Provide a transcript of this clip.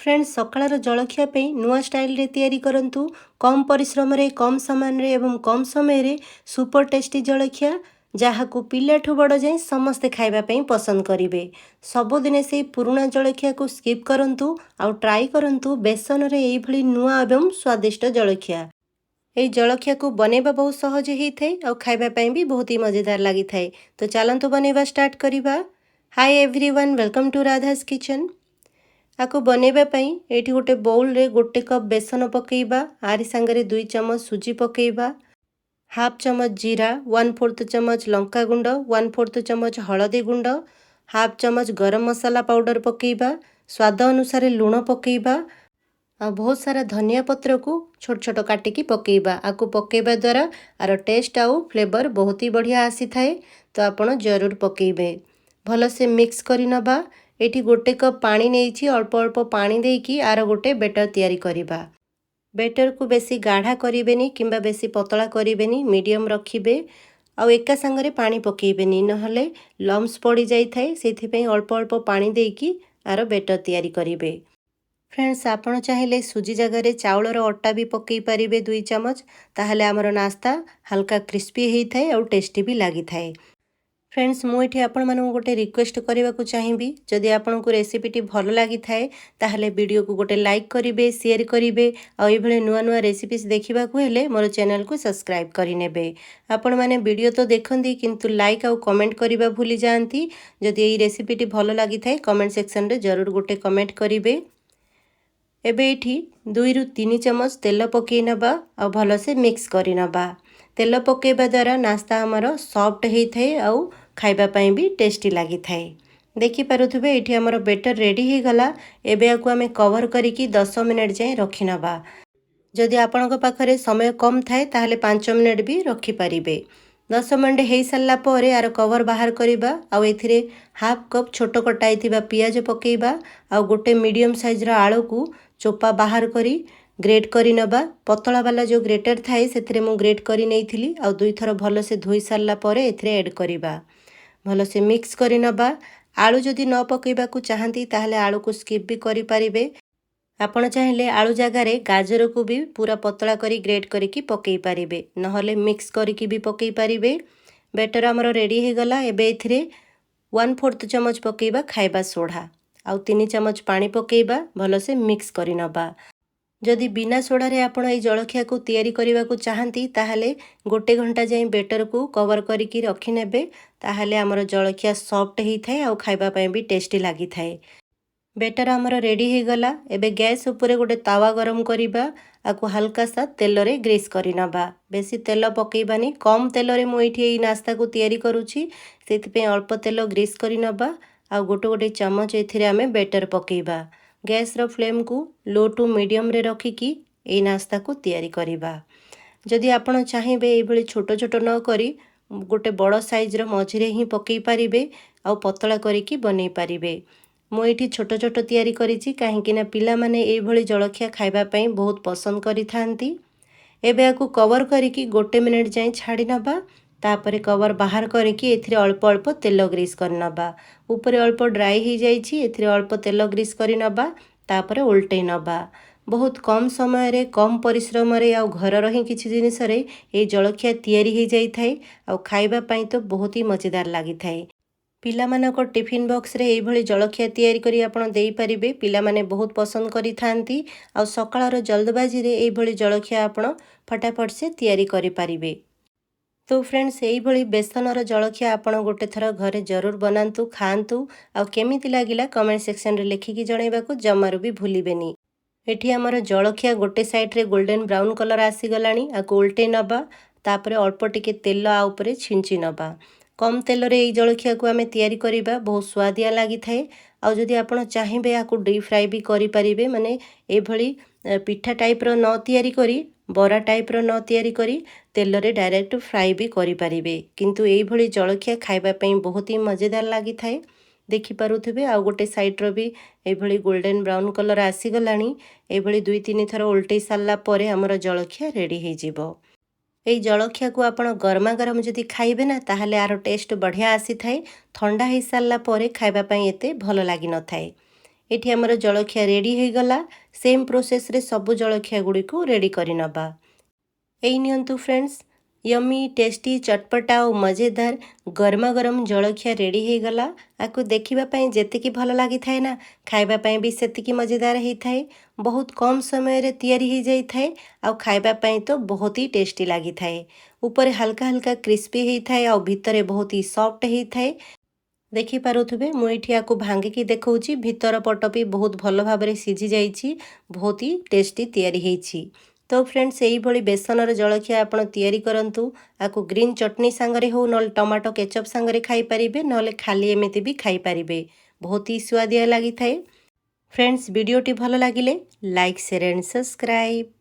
Friends सकाळର ଜଳଖିଆ ପାଇଁ ନୂଆ ଷ୍ଟାଇଲରେ ତିଆରି କରନ୍ତୁ। କମ୍ ପରିଶ୍ରମରେ କମ୍ ସାମାନରେ ଏବଂ କମ୍ ସମୟରେ ସୁପର ଟେଷ୍ଟି ଜଳଖିଆ ଯାହାକୁ ପିଲାଠୁ ବଡ଼ ଯାଏଁ ସମସ୍ତେ ଖାଇବା ପାଇଁ ପସନ୍ଦ କରିବେ। ସବୁଦିନେ ସେଇ ପୁରୁଣା ଜଳଖିଆକୁ ସ୍କିପ୍ କରନ୍ତୁ ଆଉ ଟ୍ରାଏ କରନ୍ତୁ ବେସନରେ ଏଇଭଳି ନୂଆ ଏବଂ ସ୍ୱାଦିଷ୍ଟ ଜଳଖିଆ। এই ଜଳଖିଆକୁ ବନେଇବା ବହୁତ ସହଜ ହେଇଥାଏ ଆଉ ଖାଇବା ପାଇଁ ବି ବହୁତ ହି ମଜେଦାର ଲାଗିଥାଏ। ତ ଚାଲନ୍ତୁ ବନେଇବା ଷ୍ଟାର୍ଟ କରିବା। Hi everyone, welcome to Radha's kitchen. आपको बनैबा पई एठी गोटे बाउल रे गोटे कप बेसन पकेइबा, आरी सांगरे 2 चम्मच सुजी पकेइबा, हाफ चम्मच जीरा, 1/4 चम्मच लंका गुंड, 1/4 चम्मच हळदी गुंड, हाफ चम्मच गरम मसाला पाउडर पकेइबा, स्वाद अनुसार लूण पकेइबा आ बहुत सारा धनिया पत्र को छोट छोट काटिकी पकेइबा। आकु पकेइबा द्वारा आर टेस्ट आउ फ्लेवर बहुत ही बढ़िया आसी थाए। तो आपण जरूर पकेइबे। भल से मिक्स करि नबा। एठी गोटे कप पानी नेइछि, अल्प अल्प पानी देकी आर गोटे बेटर तैयारी करिबा। बेटर को बेसी गाढ़ा करिबेनी किंबा बेसी पतला करिबेनी, मीडियम रखिबे। आ एका संगरे पानी पकेइबेनी, नहले लम्स पड़ी जाई थाए। सेथि पई अल्प अल्प पानी देकी आर बेटर तैयारी करिबे। फ्रेंड्स आपण चाहिले सुजी जगह रे चाउलर अट्टा भी पकेइ पारिबे 2 चम्मच, ताहले हमर नास्ता हल्का क्रिस्पी हेइ थाए और टेस्टी भी लागि थाए। फ्रेंड्स मुझे आपण मानू गोटे रिक्वेस्ट करने को चाहिए, जदि आपन को रेसिपीटी भल लगी थाए ताहले वीडियो को गोटे लाइक करिवे, शेयर करिवे और ये नुआ नुआ रेसिपीज देखा हेले मोर चैनल को सब्सक्राइब करिनेबे। आपण माने वीडियो तो देखंती किंतु लाइक और कमेंट करबा भूली जाती। जदि ये रेसिपीटी भल लगी थाए कमेंट सेक्शन रे जरूर गोटे कमेंट करिवे। एबे एठी 2 रु 3 चम्मच तेल पकई नबा और भल से मिक्स करि नबा। तेल पकेबा द्वारा नास्ता हमर सॉफ्ट हेइ थाए और खाइबा पई भी टेस्टी लागि थाए। देखि पारुथबे एठी हमर बेटर रेडी हे गला। एबे आकु हमें कवर करिकी 10 मिनिट जाए रखि नबा। जदि आपनक पाखरे समय कम थाए ताहले 5 मिनिट भी रखि पारिबे। 10 मिनिट हेइ सल्ला परे आर कवर बाहर करिबा और एथिरे हाफ कप छोट कटाइथिबा पियाज पकेइबा और गोटे मीडियम साइज रा आलू को चोपा बाहर करी ग्रेट करी नबा। पतला वाला जो ग्रेटर थाए सेथिरे मु ग्रेट करी नेइथिली और 2 थर भल से धोई सारला परे एथिरे ऐड करिबा। भल से मिक्स करी नबा। आलू जदि न पकेइबा को चाहंती ताहले आलू को स्किप भी करि पारिबे। आपण चाहिले आलू जगार गाजर को भी पूरा पतला करी ग्रेट करिकी पकेइ पारिबे, नहले मिक्स करिकी भी पकेइ पारिबे। बेटर हमर रेडी हे गला। एबे एथिरे 1/4 चम्मच पकेइबा खाइबा सोडा आउ 3 चम्मच पानी पकेइबा। भल से मिक्स करि नबा। जदि बिना सोडा रे आपण ए जलखिया को तैयारी करबा को चाहंती ताहले गोटे घंटा जाई बेटर को कवर करिकी रखि नेबे, ताहले हमर जलखिया सॉफ्ट हेइ थाए और खाइबा पई भी टेस्टी लागि थाए। बेटर हमर रेडी हे गला। एबे गैस ऊपर गोटे तावा गरम करिबा। आकु हल्का सा तेल रे ग्रीस करि नबा। बेसी तेल पकेइबानी, कम तेल रे मु एठी ए नास्ता को तैयारी करूची, सेति पे अल्प तेल ग्रीस करि नबा। आ गोटे गोटे चम्मच एथिरे हमें बेटर पकेइबा। गैस रो फ्लेम को लो टू मीडियम रे रखिकी ए नास्ता को तैयारी करिबा। जदि आपण चाहिबे ए भली छोट छोट न करी गोटे बड़ साइज रो मझिरे ही पकेइ पारिबे आ पतला करिकी बनै पारिबे। मु एठी छोट छोट तैयारी करिछि काहेकि ना पिला माने ए भली जलखिया खाइबा पई बहुत पसंद करि थांती। एबे आकु कवर करिकी गोटे मिनिट जाई छाडी नबा। तापरे कवर बाहर करिकी एथिरे अल्प अल्प तेल ग्रीस कर नबा। ऊपर अल्प ड्राई ही जाइछि, एथिरे अल्प तेल ग्रीस करि नबा। तापरे उल्टै नबा। बहुत कम समय रे कम परिश्रम रे आ घर रही किछि जिनिस रे ए जलखिया तैयारी हे जाई थाए आ खाइबा पई तो बहुत ही मजेदार लागि थाए। पिला मानक टिफिन बॉक्स रे ए भली जलखिया तैयारी करी आपण देई परिबे। पिला माने बहुत पसंद करि थांती आ सकाळर जल्दबाजी रे ए भली जलखिया आपण फटाफट से तैयारी करि पारिबे। तो फ्रेंड्स यही भली बेसनर जलखिया आपण गोटे थर घरे जरूर बनातु, खातु आ केमिति लागिला कमेंट सेक्शन रे लिखिकी जणाइबा को जमारू भी भूलिबेनी। एठी हमर जलखिया गोटे साइड रे गोल्डन ब्राउन कलर आसी गलानी। आकु उल्टे नबा। तापरे अल्प टिके तेल आ ऊपरे छिंची नबा। कम तेल रे ए जलखिया को आमे तैयारी करिबा, बहुत स्वादिया लागि थाए। आ जदि आपण चाहिबे आकु डीप फ्राई भी करि परिबे, माने ए भली पिठा टाइप रो न तैयारी करी बरा टाइप रो न तैयारी करी तेल रे डायरेक्ट फ्राई भी करि परिबे। किंतु एई भली जलखिया खाइबा पई बहुत ही मजेदार लागि थाए। देखि पारुथबे आ गोटे साइड रो भी एई भली गोल्डन ब्राउन कलर आसी गलानी। एई भली 2-3 थर उल्टै सारला परे हमर जलखिया रेडी हे जिवो। एई जलखिया को आपण गरमा गरम जदि खाइबे ना ताहले आरो टेस्ट बढ़िया आसी थाए। ठंडा हे सारला परे खाइबा पई एते भल लागि न थाए। एठी हमर जलखिया रेडी हो गला सेम प्रोसेस रे सब जलखिया गुडी को रेडी करि नबा एई नियंतु फ्रेंड्स यम्मी टेस्टी चटपटा और मजेदार गरमा गरम जलखिया रेडी हो गला आकु देखिबा पई जेतिकी भल लागि थाए ना खाइबा पई भी सेतिकी मजेदार हेई थाए बहुत कम समय रे तैयारी हो जाई थाए आ खाइबा पई तो बहुत ही टेस्टी लागि थाए ऊपर हल्का हल्का क्रिस्पी हेई थाए आ भितरे बहुत ही सॉफ्ट हेई थाए देखि पारुथबे मु एठी आकु भांगी देखौची भितर पट भी बहुत भल भाबरे सिझी जाईची बहुत ही टेस्टी तैयारी हेईची तो फ्रेंड्स यही भली बेसनर जलखिया आपण तैयारी करंतु आकु ग्रीन चटनी सांगरे हो न टमाटो केचप सांगरे खाई परिबे न खाली एमिति भी खाई परिबे बहुत ही स्वादिया लागि थाए फ्रेंड्स वीडियोटी भल लागिले लाइक शेयर एंड सब्सक्राइब।